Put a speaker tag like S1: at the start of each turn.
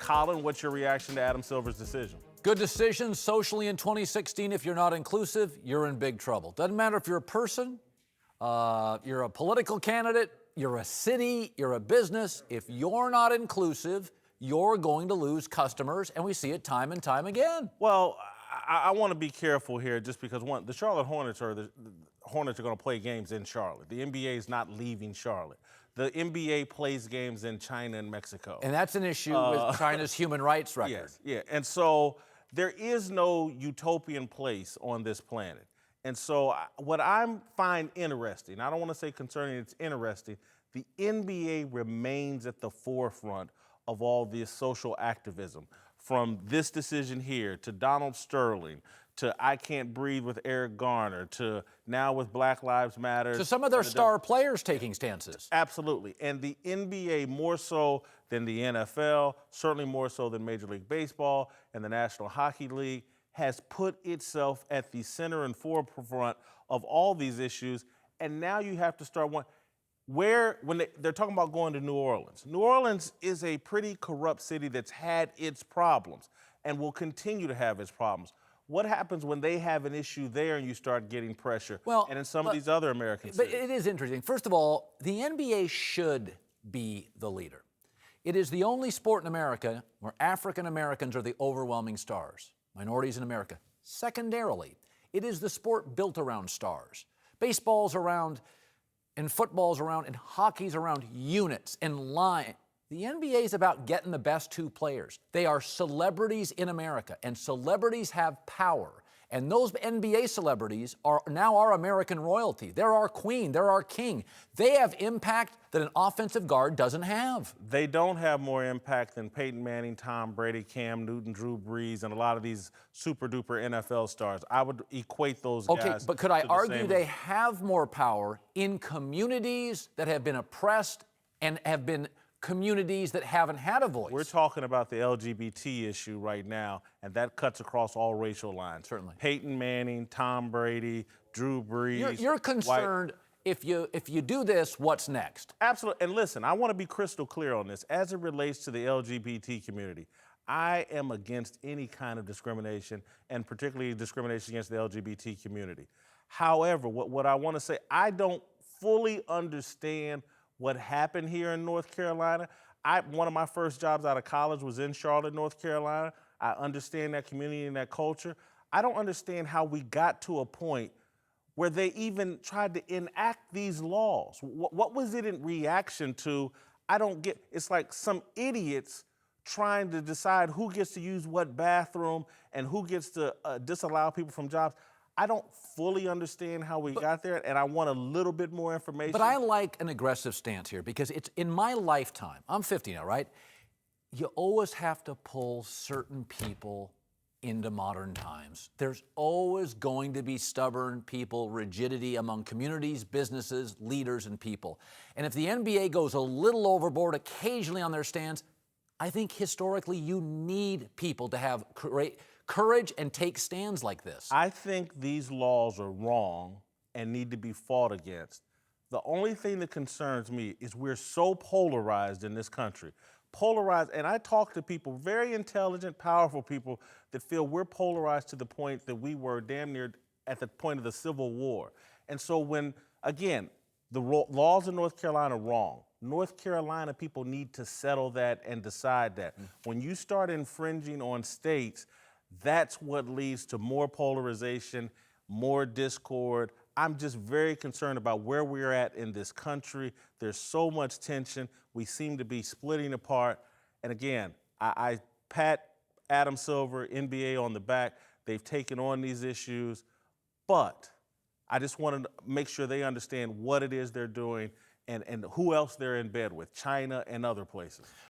S1: Colin, what's your reaction to Adam Silver's decision?
S2: Good decision socially in 2016. If you're not inclusive, you're in big trouble. Doesn't matter if you're a person, you're a political candidate, you're a city, you're a business. If you're not inclusive, you're going to lose customers, and we see it time and time again.
S1: Well, I want to be careful here just because, one, the Charlotte Hornets are going to play games in Charlotte. The NBA is not leaving Charlotte. The NBA plays games in China and Mexico.
S2: And that's an issue with China's human rights record.
S1: Yes, yeah. And so there is no utopian place on this planet. And so what I find interesting, I don't want to say concerning, it's interesting, the NBA remains at the forefront of all this social activism. From this decision here to Donald Sterling, to I Can't Breathe with Eric Garner, to now with Black Lives Matter.
S2: So some of their star players taking stances.
S1: Absolutely. And the NBA more so than the NFL, certainly more so than Major League Baseball and the National Hockey League, has put itself at the center and forefront of all these issues. And now you have to start when they're talking about going to New Orleans. New Orleans is a pretty corrupt city that's had its problems and will continue to have its problems. What happens when they have an issue there and you start getting pressure?
S2: Well,
S1: and in some of these other American cities?
S2: But it is interesting. First of all, the NBA should be the leader. It is the only sport in America where African Americans are the overwhelming stars, minorities in America. Secondarily, it is the sport built around stars. Baseball's around, and football's around, and hockey's around units and line. The NBA is about getting the best two players. They are celebrities in America, and celebrities have power. And those NBA celebrities are now our American royalty. They're our queen. They're our king. They have impact that an offensive guard doesn't have.
S1: They don't have more impact than Peyton Manning, Tom Brady, Cam Newton, Drew Brees, and a lot of these super-duper NFL stars. I would equate those guys.
S2: Okay, but could I argue they have more power in communities that have been oppressed and have been communities that haven't had a voice?
S1: We're talking about the LGBT issue right now, and that cuts across all racial lines.
S2: Certainly.
S1: Peyton Manning, Tom Brady, Drew Brees.
S2: You're concerned if you do this, what's next?
S1: Absolutely. And listen, I want to be crystal clear on this. As it relates to the LGBT community, I am against any kind of discrimination, and particularly discrimination against the LGBT community. However, what I want to say, I don't fully understand what happened here in North Carolina. One of my first jobs out of college was in Charlotte, North Carolina. I understand that community and that culture. I don't understand how we got to a point where they even tried to enact these laws. What was it in reaction to? I don't get. It's like some idiots trying to decide who gets to use what bathroom and who gets to disallow people from jobs. I don't fully understand how we got there, and I want a little bit more information.
S2: But I like an aggressive stance here because it's in my lifetime. I'm 50 now, right? You always have to pull certain people into modern times. There's always going to be stubborn people, rigidity among communities, businesses, leaders, and people. And if the NBA goes a little overboard occasionally on their stance, I think historically you need people to have courage and take stands like this.
S1: I think these laws are wrong and need to be fought against. The only thing that concerns me is we're so polarized in this country. Polarized, and I talk to people, very intelligent, powerful people, that feel we're polarized to the point that we were damn near at the point of the Civil War. And so when, again, the laws in North Carolina are wrong. North Carolina people need to settle that and decide that. When you start infringing on states, that's what leads to more polarization, more discord. I'm just very concerned about where we're at in this country. There's so much tension. We seem to be splitting apart. And again, I pat Adam Silver, NBA on the back. They've taken on these issues, but I just want to make sure they understand what it is they're doing and who else they're in bed with, China and other places.